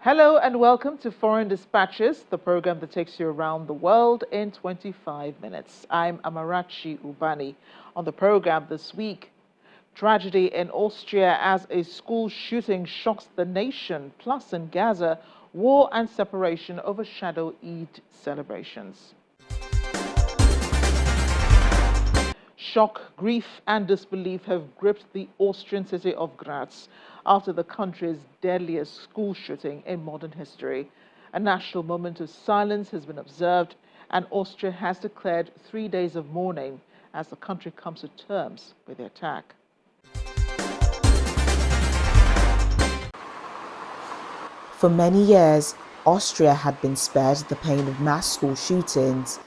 Hello and welcome to Foreign Dispatches, the program that takes you around the world in 25 minutes. I'm Amarachi Ubani. On the program this week, tragedy in Austria as a school shooting shocks the nation. Plus in Gaza, war and separation overshadow Eid celebrations. Shock, grief and disbelief have gripped the Austrian city of Graz after the country's deadliest school shooting in modern history. A national moment of silence has been observed, and Austria has declared 3 days of mourning as the country comes to terms with the attack. For many years, Austria had been spared the pain of mass school shootings.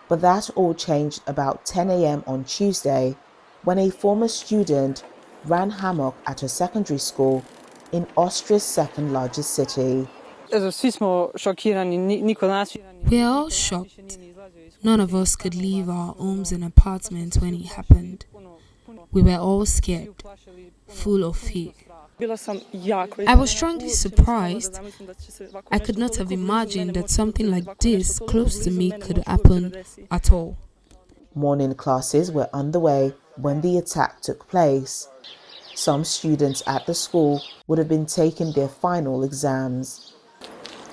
But that all changed about 10 a.m. on Tuesday when a former student ran amok at a secondary school in Austria's second largest city. We are all shocked. None of us could leave our homes and apartments when it happened. We were all scared, full of fear. I was strongly surprised. I could not have imagined that something like this close to me could happen at all. Morning classes were underway when the attack took place. Some students at the school would have been taking their final exams.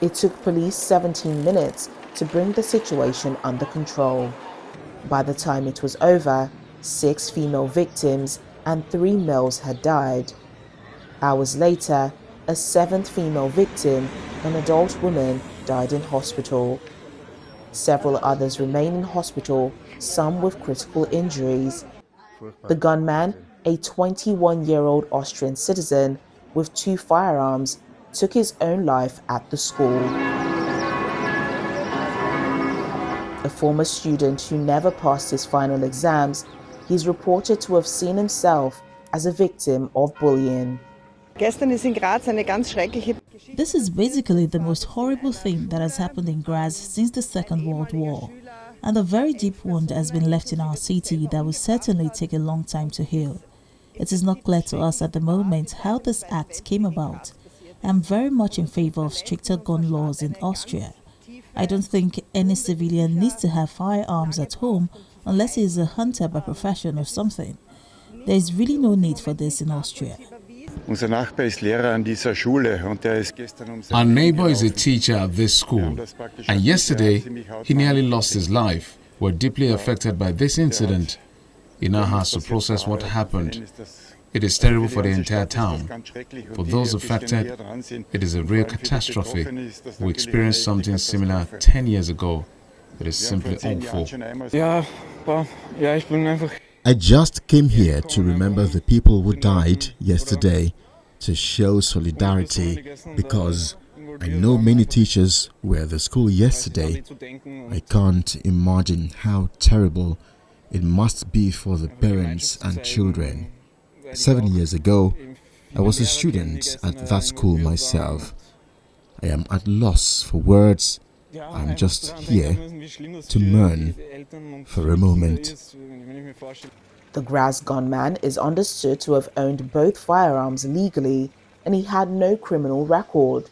It took police 17 minutes to bring the situation under control. By the time it was over, 6 female victims and 3 males had died. Hours later, a 7th female victim, an adult woman, died in hospital. Several others remain in hospital, some with critical injuries. The gunman, a 21-year-old Austrian citizen with 2 firearms, took his own life at the school. A former student who never passed his final exams, he's reported to have seen himself as a victim of bullying. This is basically the most horrible thing that has happened in Graz since the Second World War, and a very deep wound has been left in our city that will certainly take a long time to heal. It is not clear to us at the moment how this act came about. I am very much in favor of stricter gun laws in Austria. I don't think any civilian needs to have firearms at home unless he is a hunter by profession or something. There is really no need for this in Austria. Our neighbor is a teacher at this school, and yesterday he nearly lost his life. We're deeply affected by this incident. He now has to process what happened. It is terrible for the entire town. For those affected, it is a real catastrophe. We experienced something similar 10 years ago. It is simply awful. I just came here to remember the people who died yesterday, to show solidarity, because I know many teachers were at the school yesterday. I can't imagine how terrible it must be for the parents and children. 7 years ago, I was a student at that school myself. I am at loss for words. I'm just here to mourn for a moment. The Graz gunman is understood to have owned both firearms legally, and he had no criminal record.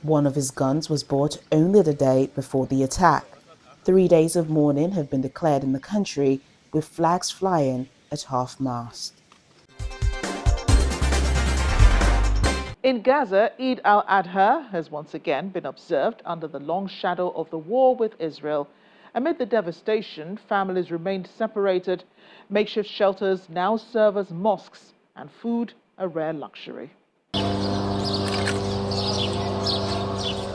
One of his guns was bought only the day before the attack. 3 days of mourning have been declared in the country, with flags flying at half-mast. In Gaza, Eid al-Adha has once again been observed under the long shadow of the war with Israel. Amid the devastation, families remained separated. Makeshift shelters now serve as mosques, and food a rare luxury.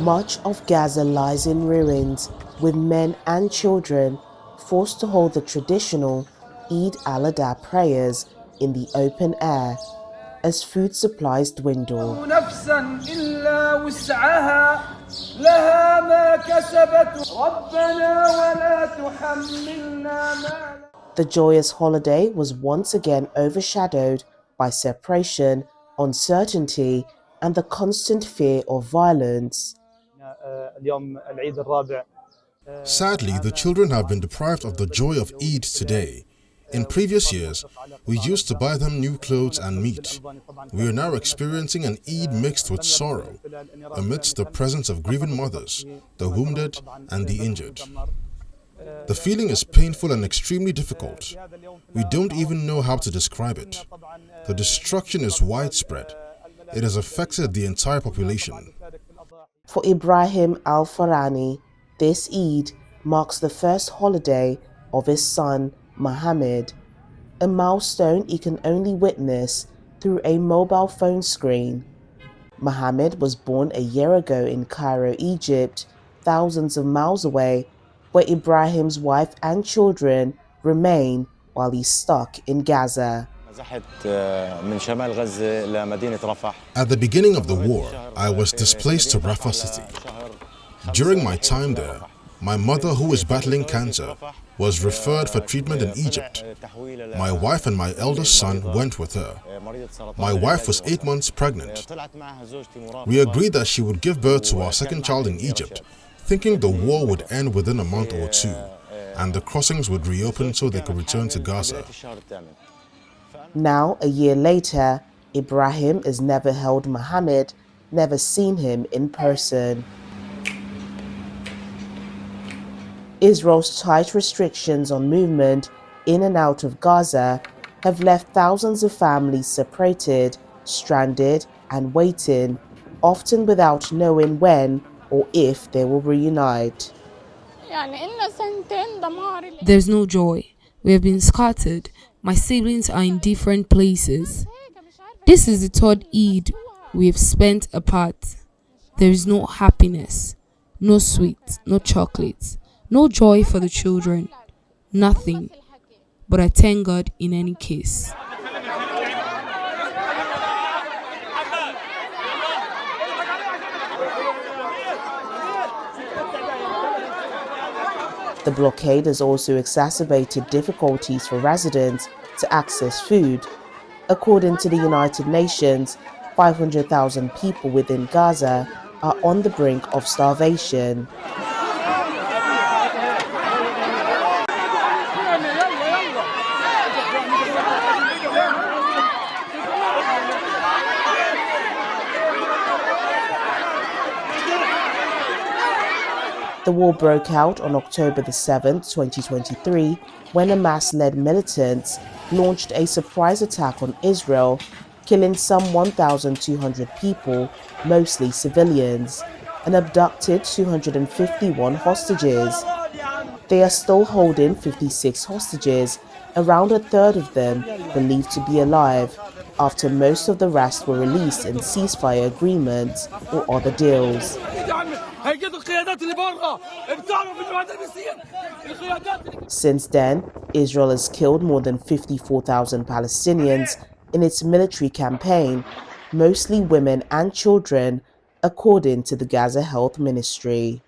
Much of Gaza lies in ruins, with men and children forced to hold the traditional Eid al-Adha prayers in the open air as food supplies dwindle. The joyous holiday was once again overshadowed by separation, uncertainty, and the constant fear of violence. Sadly, the children have been deprived of the joy of Eid today. In previous years, we used to buy them new clothes and meat. We are now experiencing an Eid mixed with sorrow, amidst the presence of grieving mothers, the wounded and the injured. The feeling is painful and extremely difficult. We don't even know how to describe it. The destruction is widespread. It has affected the entire population. For Ibrahim Al-Farani, this Eid marks the first holiday of his son, Mohammed, a milestone he can only witness through a mobile phone screen. Mohammed was born a year ago in Cairo, Egypt, thousands of miles away, where Ibrahim's wife and children remain while he's stuck in Gaza. At the beginning of the war, I was displaced to Rafah city. During my time there, my mother, who is battling cancer, was referred for treatment in Egypt. My wife and my eldest son went with her. My wife was 8 months pregnant. We agreed that she would give birth to our second child in Egypt, thinking the war would end within a month or two, and the crossings would reopen so they could return to Gaza. Now, a year later, Ibrahim has never held Mohammed, never seen him in person. Israel's tight restrictions on movement in and out of Gaza have left thousands of families separated, stranded, and waiting, often without knowing when or if they will reunite. There's no joy. We have been scattered. My siblings are in different places. This is the third Eid we have spent apart. There is no happiness, no sweets, no chocolates, no joy for the children, nothing. But I thank God in any case. The blockade has also exacerbated difficulties for residents to access food. According to the United Nations, 500,000 people within Gaza are on the brink of starvation. The war broke out on October the 7th, 2023, when Hamas-led militants launched a surprise attack on Israel, killing some 1,200 people, mostly civilians, and abducted 251 hostages. They are still holding 56 hostages, around a third of them believed to be alive, after most of the rest were released in ceasefire agreements or other deals. Since then, Israel has killed more than 54,000 Palestinians in its military campaign, mostly women and children, according to the Gaza Health Ministry.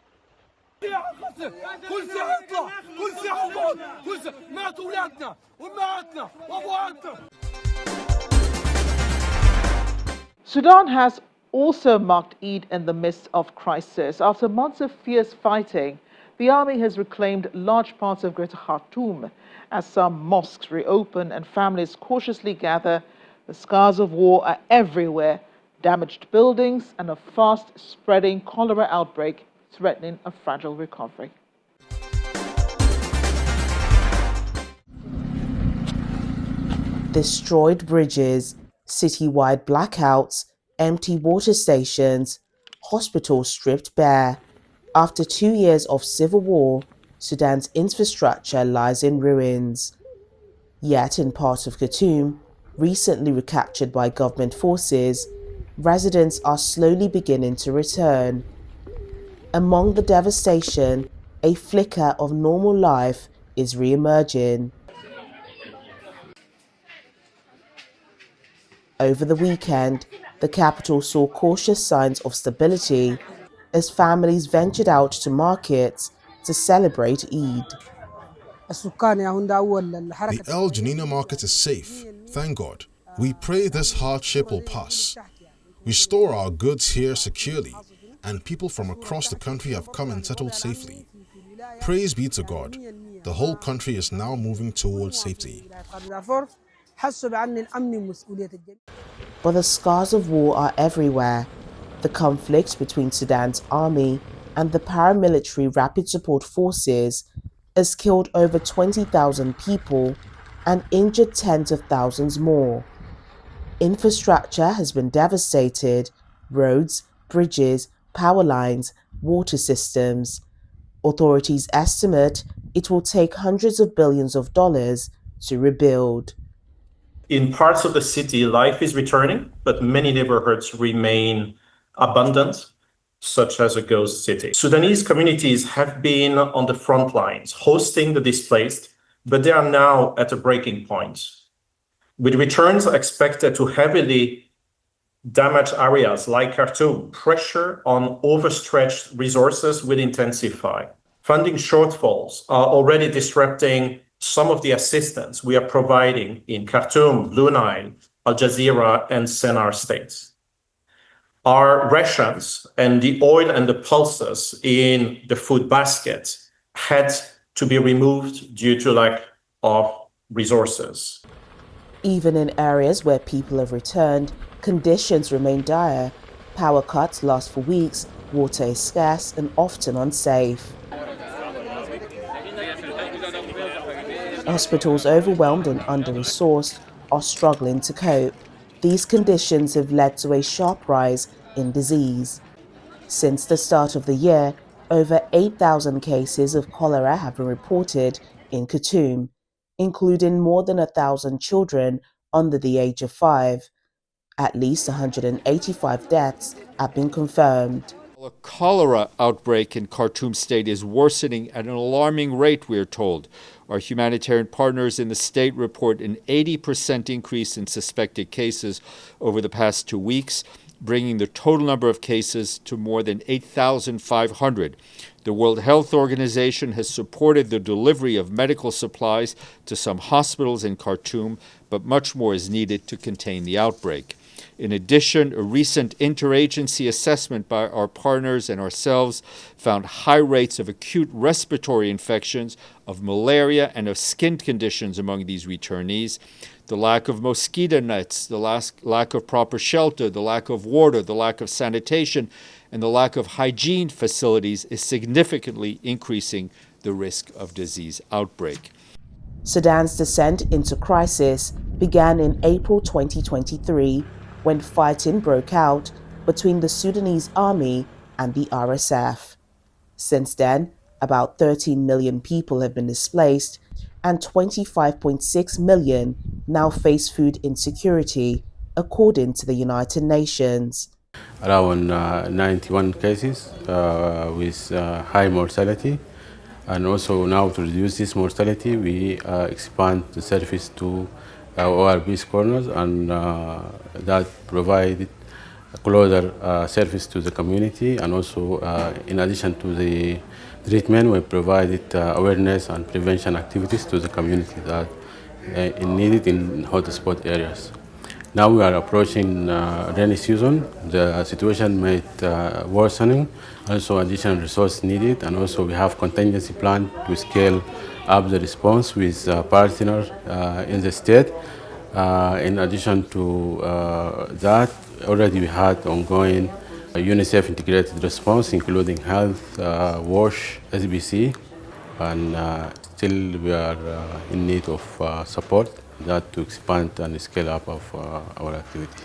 Sudan has also marked Eid in the midst of crisis. After months of fierce fighting, the army has reclaimed large parts of Greater Khartoum as some mosques reopen and families cautiously gather. The scars of war are everywhere, damaged buildings and a fast-spreading cholera outbreak threatening a fragile recovery. Destroyed bridges, citywide blackouts, empty water stations, hospitals stripped bare. After 2 years of civil war, Sudan's infrastructure lies in ruins. Yet in parts of Khartoum, recently recaptured by government forces, residents are slowly beginning to return. Among the devastation, a flicker of normal life is re-emerging. Over the weekend, the capital saw cautious signs of stability as families ventured out to markets to celebrate Eid. The El Janina market is safe, thank God. We pray this hardship will pass. We store our goods here securely, and people from across the country have come and settled safely. Praise be to God. The whole country is now moving towards safety. But the scars of war are everywhere. The conflict between Sudan's army and the paramilitary Rapid Support Forces has killed over 20,000 people and injured tens of thousands more. Infrastructure has been devastated: roads, bridges, power lines, water systems. Authorities estimate it will take hundreds of billions of dollars to rebuild. In parts of the city, life is returning, but many neighborhoods remain abandoned, such as a ghost city. Sudanese communities have been on the front lines, hosting the displaced, but they are now at a breaking point. With returns expected to heavily damaged areas like Khartoum, pressure on overstretched resources will intensify. Funding shortfalls are already disrupting some of the assistance we are providing in Khartoum, Blue Nile, Al Jazeera, and Sennar states. Our rations and the oil and the pulses in the food basket had to be removed due to lack of resources. Even in areas where people have returned, conditions remain dire. Power cuts last for weeks, water is scarce and often unsafe. Hospitals overwhelmed and under-resourced are struggling to cope. These conditions have led to a sharp rise in disease. Since the start of the year, over 8,000 cases of cholera have been reported in Khartoum, including more than 1,000 children under the age of 5. At least 185 deaths have been confirmed. A cholera outbreak in Khartoum state is worsening at an alarming rate, we are told. Our humanitarian partners in the state report an 80% increase in suspected cases over the past 2 weeks, bringing the total number of cases to more than 8,500. The World Health Organization has supported the delivery of medical supplies to some hospitals in Khartoum, but much more is needed to contain the outbreak. In addition, a recent interagency assessment by our partners and ourselves found high rates of acute respiratory infections, of malaria, and of skin conditions among these returnees. The lack of mosquito nets, the lack of proper shelter, the lack of water, the lack of sanitation, and the lack of hygiene facilities is significantly increasing the risk of disease outbreak. Sudan's descent into crisis began in April 2023 when fighting broke out between the Sudanese army and the RSF. Since then, about 13 million people have been displaced, and 25.6 million now face food insecurity, according to the United Nations. Around 91 cases with high mortality. And also now to reduce this mortality, we expand the service to ORB's corners, and that provided a closer service to the community. And also, in addition to the treatment, we provided awareness and prevention activities to the community that is needed in hotspot areas. Now we are approaching rainy season. The situation might worsening. Also, additional resources needed, and also we have contingency plan to scale up the response with partners in the state. In addition to that, already we had ongoing UNICEF integrated response, including health, WASH, SBC, and still we are in need of support that to expand and scale up of our activities.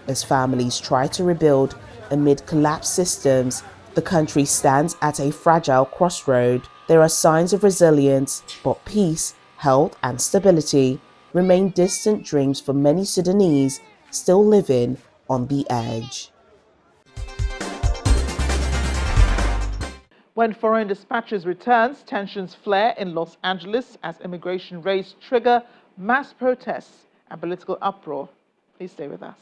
As families try to rebuild amid collapsed systems, the country stands at a fragile crossroad. There are signs of resilience, but peace, health, and stability remain distant dreams for many Sudanese still living on the edge. When Foreign Dispatches returns, tensions flare in Los Angeles as immigration raids trigger mass protests and political uproar. Please stay with us.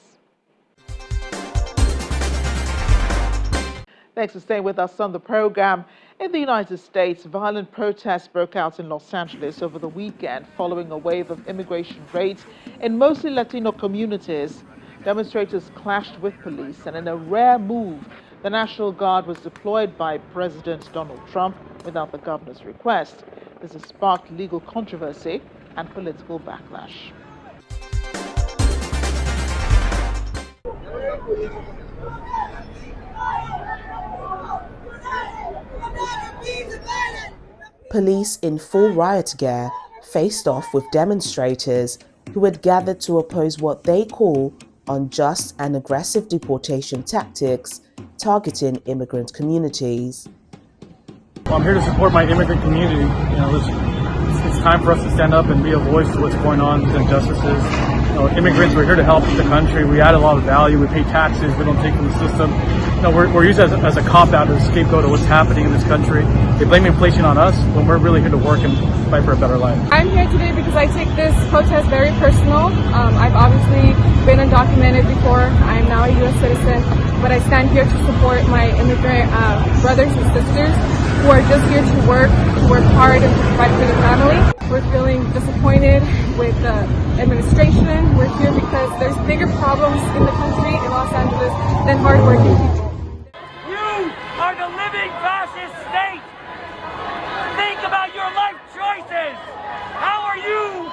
Thanks for staying with us on the program. In the United States, violent protests broke out in Los Angeles over the weekend following a wave of immigration raids in mostly Latino communities. Demonstrators clashed with police, and in a rare move The National Guard was deployed by President Donald Trump without the governor's request. This has sparked legal controversy and political backlash. Police in full riot gear faced off with demonstrators who had gathered to oppose what they call unjust and aggressive deportation tactics targeting immigrant communities. Well, I'm here to support my immigrant community. It's time for us to stand up and be a voice to what's going on, the injustices. Immigrants, we're here to help the country. We add a lot of value. We pay taxes. We don't take from the system. We're used as a cop-out, as a scapegoat of what's happening in this country. They blame inflation on us when we're really here to work and fight for a better life. I'm here today because I take this protest very personal. I've obviously been undocumented before. I'm now a U.S. citizen, but I stand here to support my immigrant brothers and sisters who are just here to work hard and to provide for their family. We're feeling disappointed with the administration. We're here because there's bigger problems in the country, in Los Angeles, than hardworking people. You are the living fascist state. Think about your life choices. How are you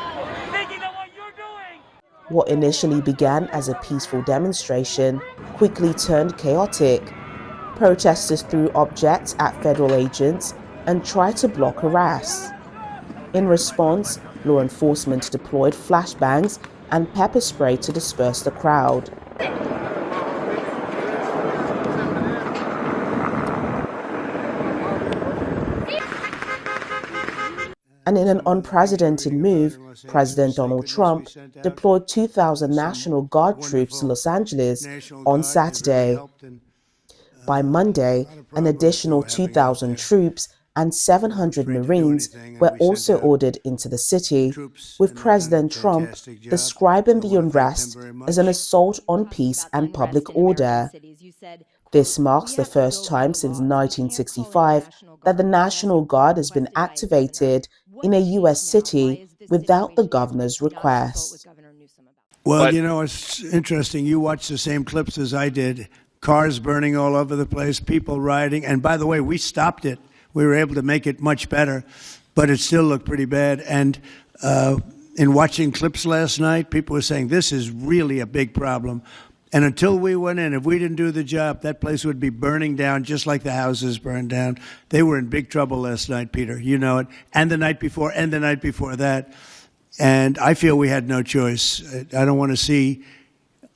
thinking of what you're doing? What initially began as a peaceful demonstration quickly turned chaotic. Protesters threw objects at federal agents and tried to block arrests. In response, law enforcement deployed flashbangs and pepper spray to disperse the crowd. And in an unprecedented move, President Donald Trump deployed 2,000 National Guard troops to Los Angeles on Saturday. By Monday, an additional 2,000 troops and 700 Marines were also ordered into the city, with President Trump describing the unrest as an assault on peace and public order. This marks the first time since 1965 that the National Guard has been activated in a U.S. city without the governor's request. Well, it's interesting. You watched the same clips as I did. Cars burning all over the place, people rioting. And by the way, we stopped it. We were able to make it much better, but it still looked pretty bad. And in watching clips last night, people were saying this is really a big problem. And until we went in, if we didn't do the job, that place would be burning down just like the houses burned down. They were in big trouble last night, Peter. You know it. And the night before, and the night before that. And I feel we had no choice. I don't want to see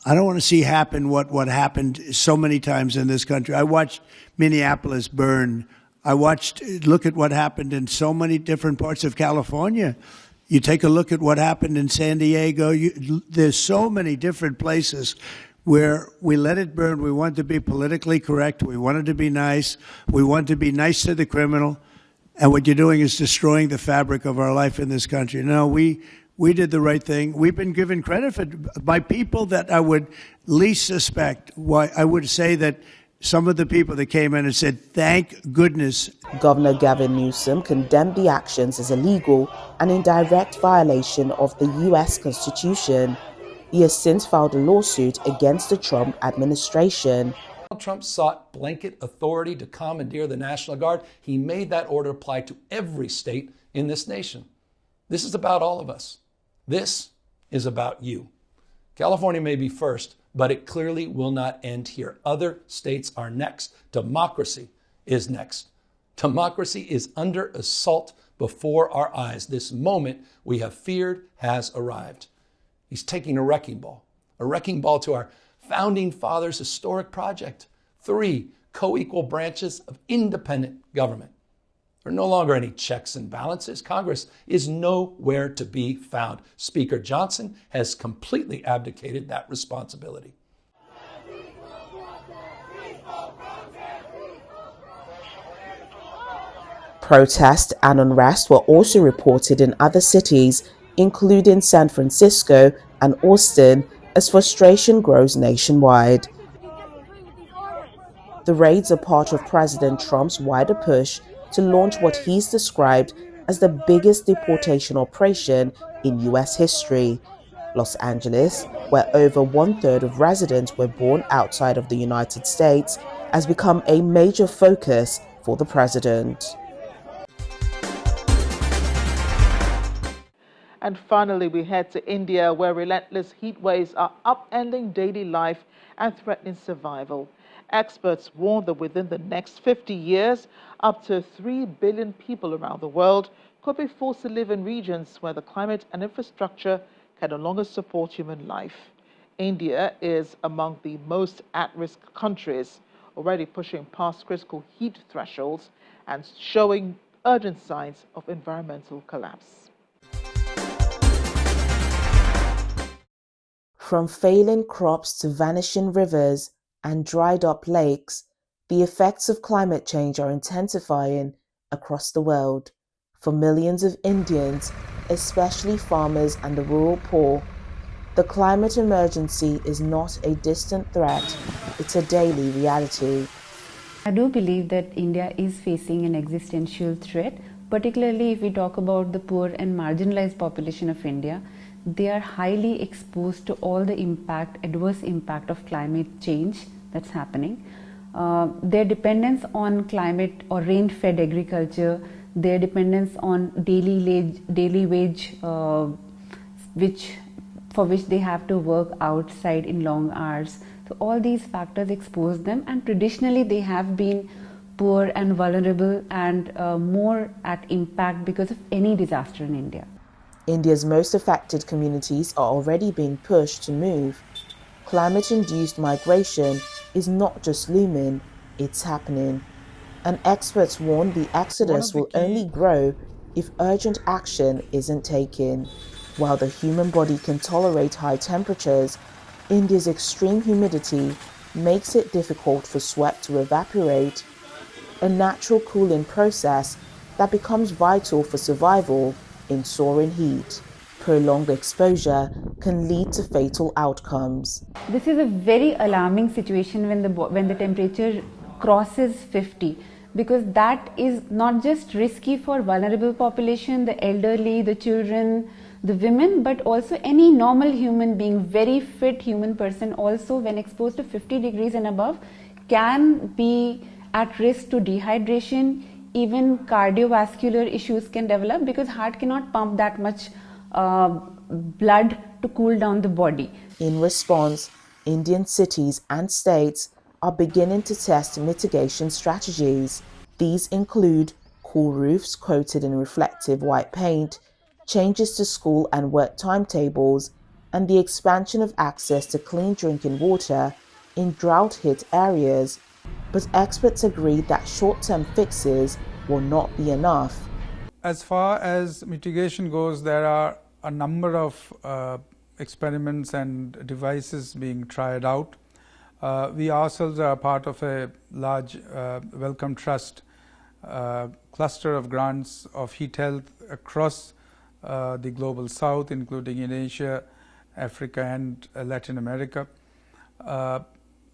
happen what happened so many times in this country. I watched Minneapolis burn. Look at what happened in so many different parts of California. You take a look at what happened in San Diego. There's so many different places where we let it burn. We want to be politically correct. We wanted to be nice. We want to be nice to the criminal. And what you're doing is destroying the fabric of our life in this country. No, we did the right thing. We've been given credit by people that I would least suspect. Why I would say that some of the people that came in and said, thank goodness. Governor Gavin Newsom condemned the actions as illegal and in direct violation of the U.S. Constitution. He has since filed a lawsuit against the Trump administration. Trump sought blanket authority to commandeer the National Guard. He made that order apply to every state in this nation. This is about all of us. This is about you. California may be first, but it clearly will not end here. Other states are next. Democracy is next. Democracy is under assault before our eyes. This moment we have feared has arrived. He's taking a wrecking ball to our founding fathers' historic project. 3 co-equal branches of independent government. There are no longer any checks and balances. Congress is nowhere to be found. Speaker Johnson has completely abdicated that responsibility. Protests and unrest were also reported in other cities, including San Francisco and Austin, as frustration grows nationwide. The raids are part of President Trump's wider push to launch what he's described as the biggest deportation operation in U.S. history. Los Angeles, where over 1/3 of residents were born outside of the United States, has become a major focus for the president. And finally, we head to India, where relentless heat waves are upending daily life and threatening survival. Experts warn that within the next 50 years, up to 3 billion people around the world could be forced to live in regions where the climate and infrastructure can no longer support human life. India is among the most at-risk countries, already pushing past critical heat thresholds and showing urgent signs of environmental collapse. From failing crops to vanishing rivers and dried up lakes, the effects of climate change are intensifying across the world. For millions of Indians, especially farmers and the rural poor, the climate emergency is not a distant threat, it's a daily reality. I do believe that India is facing an existential threat, particularly if we talk about the poor and marginalized population of India. They are highly exposed to all the adverse impact of climate change that's happening. Their dependence on climate or rain-fed agriculture, their dependence on daily wage, for which they have to work outside in long hours. So all these factors expose them, and traditionally they have been poor and vulnerable and more at impact because of any disaster in India. India's most affected communities are already being pushed to move. Climate-induced migration is not just looming, it's happening. And experts warn the exodus will only grow if urgent action isn't taken. While the human body can tolerate high temperatures, India's extreme humidity makes it difficult for sweat to evaporate, a natural cooling process that becomes vital for survival in soaring heat. Prolonged exposure can lead to fatal outcomes. This is a very alarming situation when the temperature crosses 50, because that is not just risky for vulnerable population, the elderly, the children, the women, but also any normal human being, very fit human person also, when exposed to 50 degrees and above, can be at risk to dehydration. Even cardiovascular issues can develop because heart cannot pump that much blood to cool down the body. In response, Indian cities and states are beginning to test mitigation strategies. These include cool roofs coated in reflective white paint, changes to school and work timetables, and the expansion of access to clean drinking water in drought-hit areas. But experts agree that short-term fixes will not be enough. As far as mitigation goes, there are a number of experiments and devices being tried out. We ourselves are part of a large Wellcome Trust cluster of grants of heat health across the global south, including in Asia, Africa, and Latin America.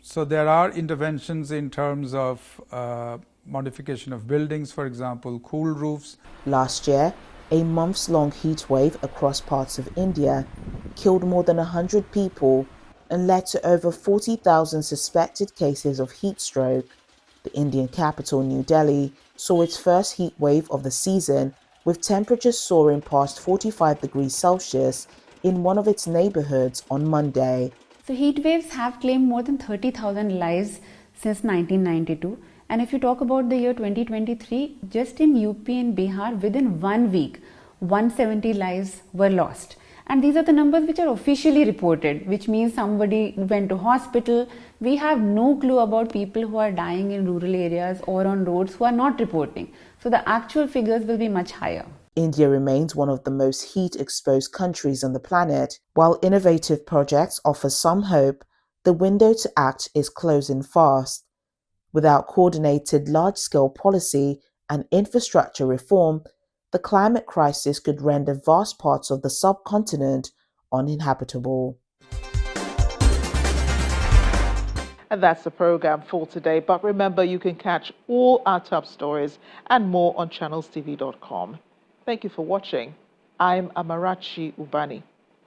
So there are interventions in terms of modification of buildings, for example, cool roofs. Last year, a months-long heat wave across parts of India killed more than 100 people and led to over 40,000 suspected cases of heat stroke. The Indian capital, New Delhi, saw its first heat wave of the season, with temperatures soaring past 45 degrees Celsius in one of its neighborhoods on Monday. So heat waves have claimed more than 30,000 lives since 1992. And if you talk about the year 2023, just in UP and Bihar, within 1 week, 170 lives were lost. And these are the numbers which are officially reported, which means somebody went to hospital. We have no clue about people who are dying in rural areas or on roads who are not reporting. So the actual figures will be much higher. India remains one of the most heat-exposed countries on the planet. While innovative projects offer some hope, the window to act is closing fast. Without coordinated large-scale policy and infrastructure reform, the climate crisis could render vast parts of the subcontinent uninhabitable. And that's the program for today. But remember, you can catch all our top stories and more on channelstv.com. Thank you for watching. I'm Amarachi Ubani.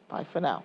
Bye for now.